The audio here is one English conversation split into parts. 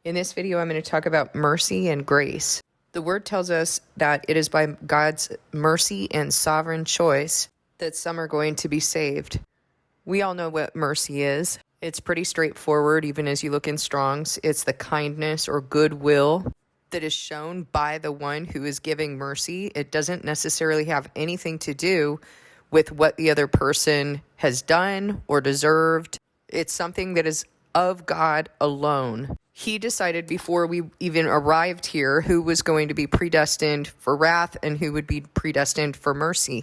In this video, I'm going to talk about mercy and grace. The word tells us that it is by God's mercy and sovereign choice that some are going to be saved. We all know what mercy is. It's pretty straightforward, even as you look in Strong's. It's the kindness or goodwill that is shown by the one who is giving mercy. It doesn't necessarily have anything to do with what the other person has done or deserved. It's something that is of God alone. He decided before we even arrived here who was going to be predestined for wrath and who would be predestined for mercy.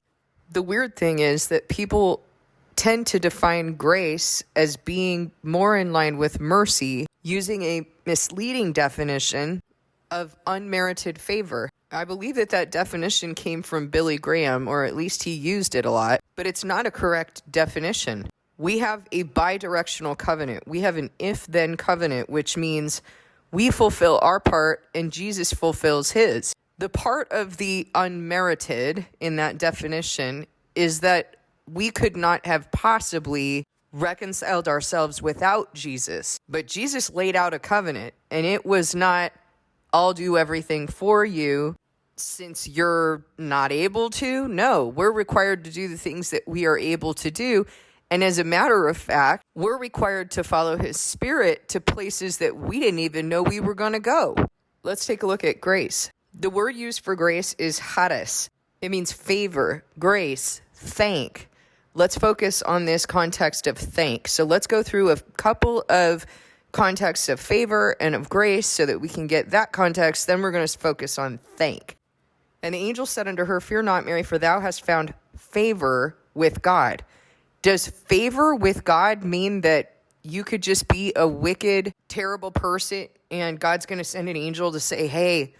The weird thing is that people tend to define grace as being more in line with mercy, using a misleading definition of unmerited favor. I believe that definition came from Billy Graham, or at least he used it a lot, but it's not a correct definition. We have a bidirectional covenant. We have an if-then covenant, which means we fulfill our part and Jesus fulfills his. The part of the unmerited in that definition is that we could not have possibly reconciled ourselves without Jesus. But Jesus laid out a covenant, and it was not, I'll do everything for you since you're not able to. No, we're required to do the things that we are able to do. And as a matter of fact, we're required to follow his spirit to places that we didn't even know we were going to go. Let's take a look at grace. The word used for grace is charis. It means favor, grace, thank. Let's focus on this context of thank. So let's go through a couple of contexts of favor and of grace so that we can get that context. Then we're going to focus on thank. And the angel said unto her, Fear not, Mary, for thou hast found favor with God. Does favor with God mean that you could just be a wicked, terrible person and God's going to send an angel to say, hey,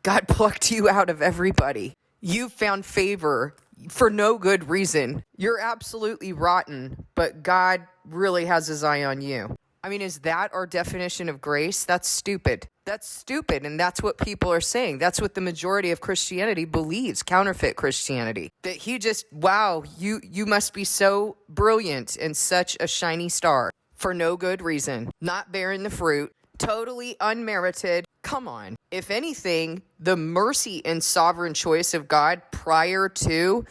God plucked you out of everybody. You found favor for no good reason. You're absolutely rotten, but God really has his eye on you. I mean, is that our definition of grace? That's stupid. That's stupid, and that's what people are saying. That's what the majority of Christianity believes, counterfeit Christianity. That he just, wow, you must be so brilliant and such a shiny star for no good reason, not bearing the fruit, totally unmerited. Come on. If anything, the mercy and sovereign choice of God prior to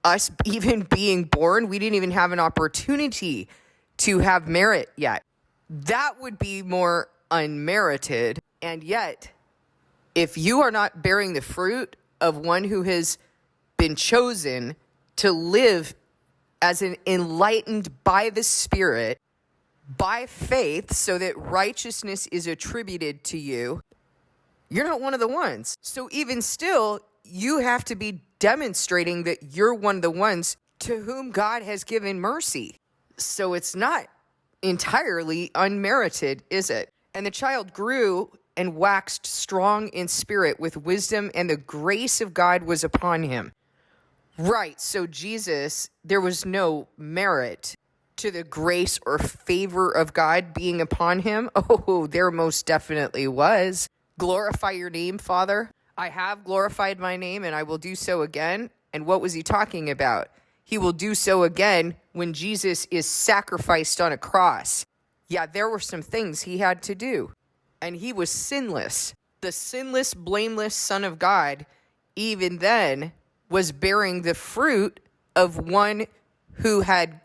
us even being born, we didn't even have an opportunity to have merit yet. That would be more unmerited. And yet, if you are not bearing the fruit of one who has been chosen to live as an enlightened by the Spirit, by faith, so that righteousness is attributed to you, you're not one of the ones. So even still, you have to be demonstrating that you're one of the ones to whom God has given mercy. So it's not entirely unmerited, is it? And the child grew and waxed strong in spirit with wisdom, and the grace of God was upon him. Right, so Jesus, there was no merit to the grace or favor of God being upon him. Oh, there most definitely was. Glorify your name, Father. I have glorified my name, and I will do so again. And what was he talking about? He will do so again when Jesus is sacrificed on a cross. Yeah, there were some things he had to do. And he was sinless. The sinless, blameless Son of God, even then, was bearing the fruit of one who had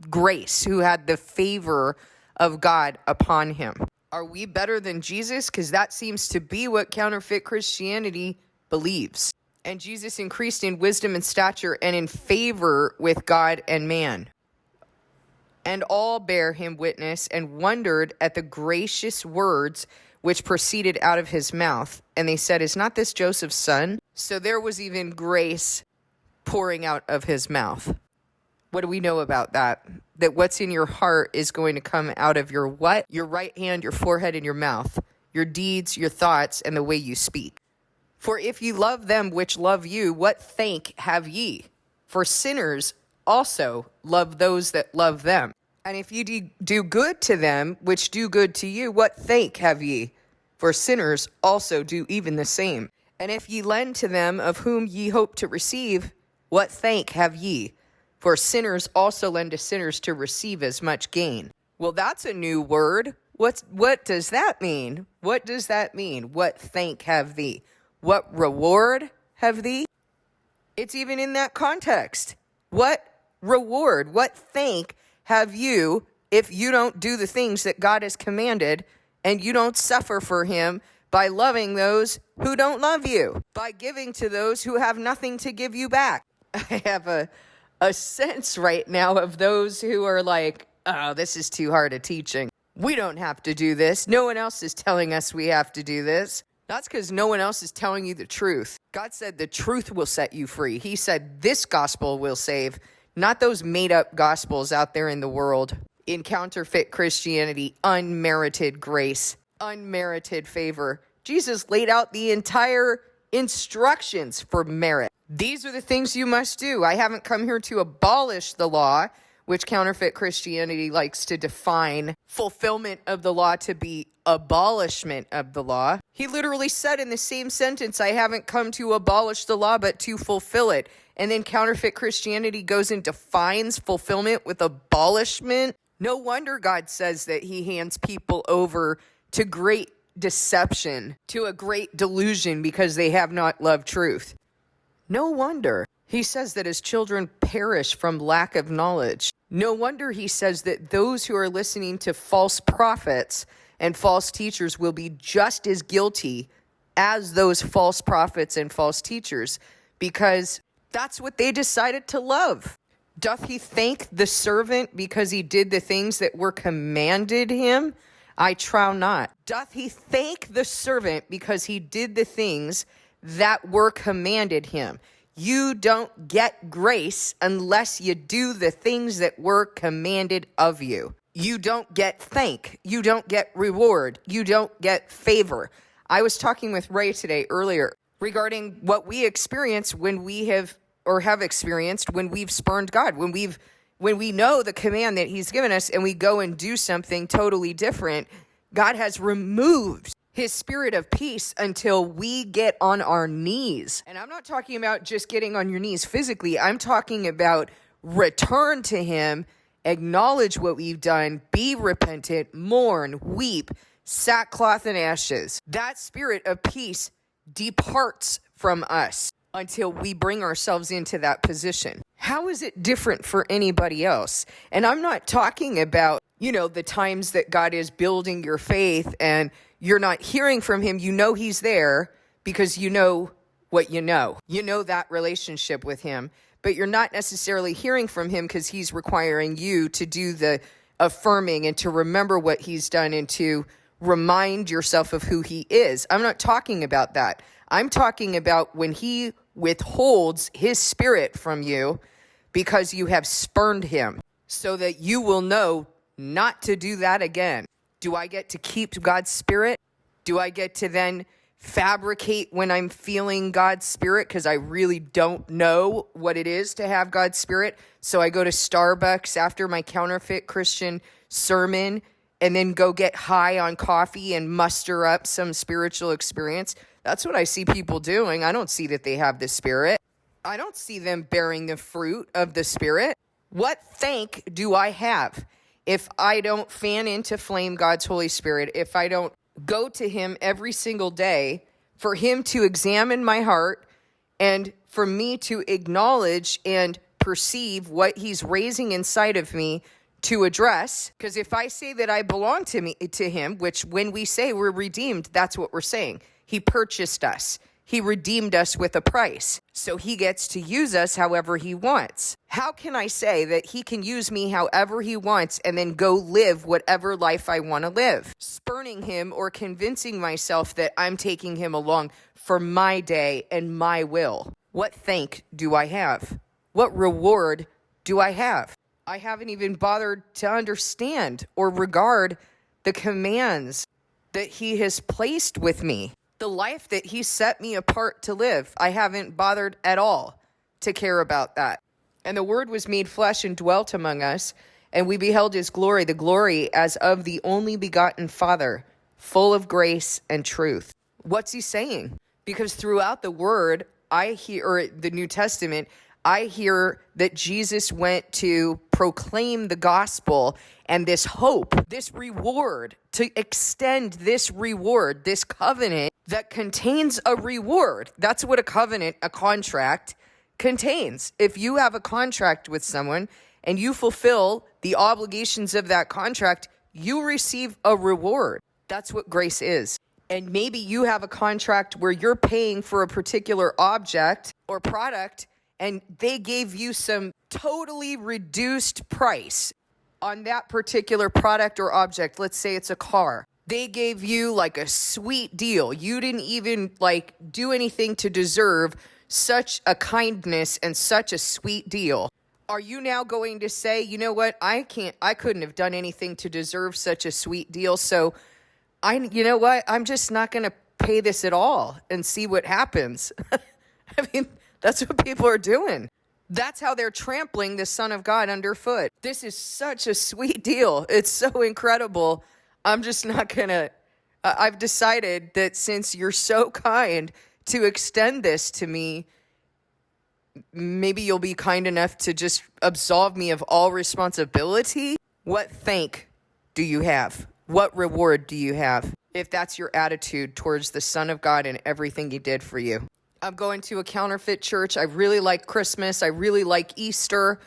grace, who had the favor of God upon him. Are we better than Jesus? Because that seems to be what counterfeit Christianity believes. And Jesus increased in wisdom and stature and in favor with God and man. And all bare him witness and wondered at the gracious words which proceeded out of his mouth. And they said, Is not this Joseph's son? So there was even grace pouring out of his mouth. What do we know about that? That what's in your heart is going to come out of your what? Your right hand, your forehead, and your mouth. Your deeds, your thoughts, and the way you speak. For if ye love them which love you, what thank have ye? For sinners also love those that love them. And if ye do good to them which do good to you, what thank have ye? For sinners also do even the same. And if ye lend to them of whom ye hope to receive, what thank have ye? For sinners also lend to sinners to receive as much gain. Well, that's a new word. What does that mean? What does that mean? What thank have thee? What reward have thee? It's even in that context. What reward, what thank have you if you don't do the things that God has commanded and you don't suffer for him by loving those who don't love you, by giving to those who have nothing to give you back? I have a sense right now of those who are like, oh, this is too hard a teaching. We don't have to do this. No one else is telling us we have to do this. That's because no one else is telling you the truth. God said the truth will set you free. He said this gospel will save, not those made up gospels out there in the world. In counterfeit Christianity, unmerited grace, unmerited favor. Jesus laid out the entire instructions for merit. These are the things you must do. I haven't come here to abolish the law, which counterfeit Christianity likes to define fulfillment of the law to be abolishment of the law. He literally said in the same sentence, I haven't come to abolish the law, but to fulfill it. And then counterfeit Christianity goes and defines fulfillment with abolishment. No wonder God says that he hands people over to great deception, to a great delusion because they have not loved truth. No wonder. He says that his children perish from lack of knowledge. No wonder he says that those who are listening to false prophets and false teachers will be just as guilty as those false prophets and false teachers, because that's what they decided to love. Doth he thank the servant because he did the things that were commanded him? I trow not. Doth he thank the servant because he did the things that were commanded him? You don't get grace unless you do the things that were commanded of you. You don't get thank. You don't get reward. You don't get favor. I was talking with Ray today earlier regarding what we experience when we have experienced when we've spurned God, when we know the command that he's given us and we go and do something totally different. God has removed his spirit of peace until we get on our knees. And I'm not talking about just getting on your knees physically. I'm talking about return to him, acknowledge what we've done, be repentant, mourn, weep, sackcloth and ashes. That spirit of peace departs from us until we bring ourselves into that position. How is it different for anybody else? And I'm not talking about, the times that God is building your faith and you're not hearing from him. You know he's there because you know what you know. You know that relationship with him, but you're not necessarily hearing from him because he's requiring you to do the affirming and to remember what he's done and to remind yourself of who he is. I'm not talking about that. I'm talking about when he withholds his spirit from you because you have spurned him, so that you will know not to do that again. Do I get to keep God's spirit? Do I get to then fabricate when I'm feeling God's spirit because I really don't know what it is to have God's spirit? So I go to Starbucks after my counterfeit Christian sermon and then go get high on coffee and muster up some spiritual experience. That's what I see people doing. I don't see that they have the spirit. I don't see them bearing the fruit of the spirit. What thank do I have if I don't fan into flame God's Holy Spirit, if I don't go to him every single day for him to examine my heart and for me to acknowledge and perceive what he's raising inside of me to address? Because if I say that I belong to him, which when we say we're redeemed, that's what we're saying. He purchased us. He redeemed us with a price. So he gets to use us however he wants. How can I say that he can use me however he wants and then go live whatever life I want to live? Spurning him or convincing myself that I'm taking him along for my day and my will. What thank do I have? What reward do I have? I haven't even bothered to understand or regard the commands that he has placed with me. The life that he set me apart to live, I haven't bothered at all to care about that. And the Word was made flesh and dwelt among us, and we beheld his glory, the glory as of the only begotten Father, full of grace and truth. What's he saying? Because throughout the Word, or the New Testament, I hear that Jesus went to proclaim the gospel and this hope, this reward, to extend this reward, this covenant that contains a reward. That's what a covenant, a contract, contains. If you have a contract with someone and you fulfill the obligations of that contract, you receive a reward. That's what grace is. And maybe you have a contract where you're paying for a particular object or product, and they gave you some totally reduced price on that particular product or object. Let's say it's a car. They gave you like a sweet deal. You didn't even like do anything to deserve such a kindness and such a sweet deal. Are you now going to say, you know what? I couldn't have done anything to deserve such a sweet deal. So you know what? I'm just not going to pay this at all and see what happens. I mean, that's what people are doing. That's how they're trampling the Son of God underfoot. This is such a sweet deal. It's so incredible. I'm just not going to, I've decided that since you're so kind to extend this to me, maybe you'll be kind enough to just absolve me of all responsibility. What thank do you have? What reward do you have if that's your attitude towards the Son of God and everything he did for you? I'm going to a counterfeit church. I really like Christmas. I really like Easter.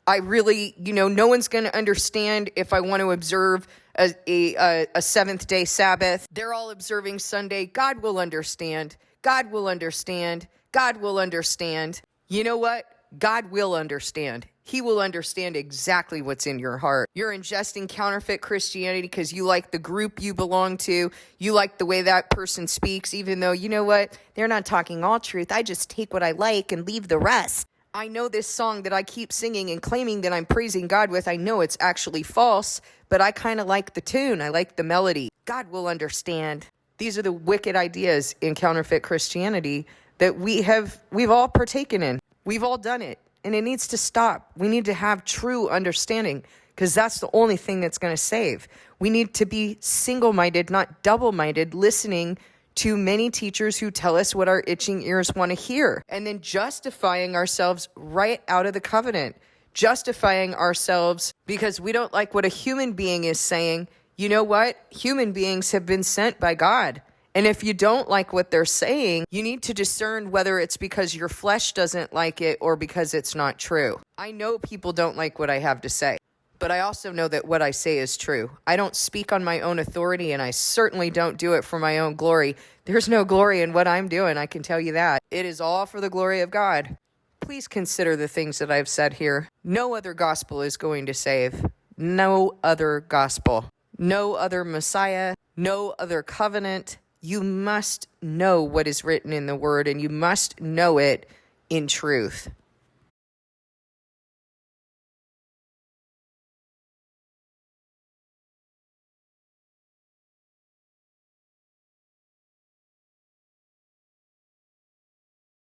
I really, no one's going to understand if I want to observe a seventh day Sabbath. They're all observing Sunday. God will understand. God will understand. God will understand. You know what? God will understand. He will understand exactly what's in your heart. You're ingesting counterfeit Christianity because you like the group you belong to. You like the way that person speaks, even though, you know what? They're not talking all truth. I just take what I like and leave the rest. I know this song that I keep singing and claiming that I'm praising God with. I know it's actually false, but I kind of like the tune. I like the melody. God will understand. These are the wicked ideas in counterfeit Christianity that we've all partaken in. We've all done it. And it needs to stop. We need to have true understanding because that's the only thing that's going to save. We need to be single-minded, not double-minded, listening to many teachers who tell us what our itching ears want to hear, and then justifying ourselves right out of the covenant, justifying ourselves because we don't like what a human being is saying. You know what? Human beings have been sent by God. And if you don't like what they're saying, you need to discern whether it's because your flesh doesn't like it or because it's not true. I know people don't like what I have to say, but I also know that what I say is true. I don't speak on my own authority, and I certainly don't do it for my own glory. There's no glory in what I'm doing, I can tell you that. It is all for the glory of God. Please consider the things that I've said here. No other gospel is going to save. No other gospel. No other Messiah. No other covenant. You must know what is written in the Word, and you must know it in truth.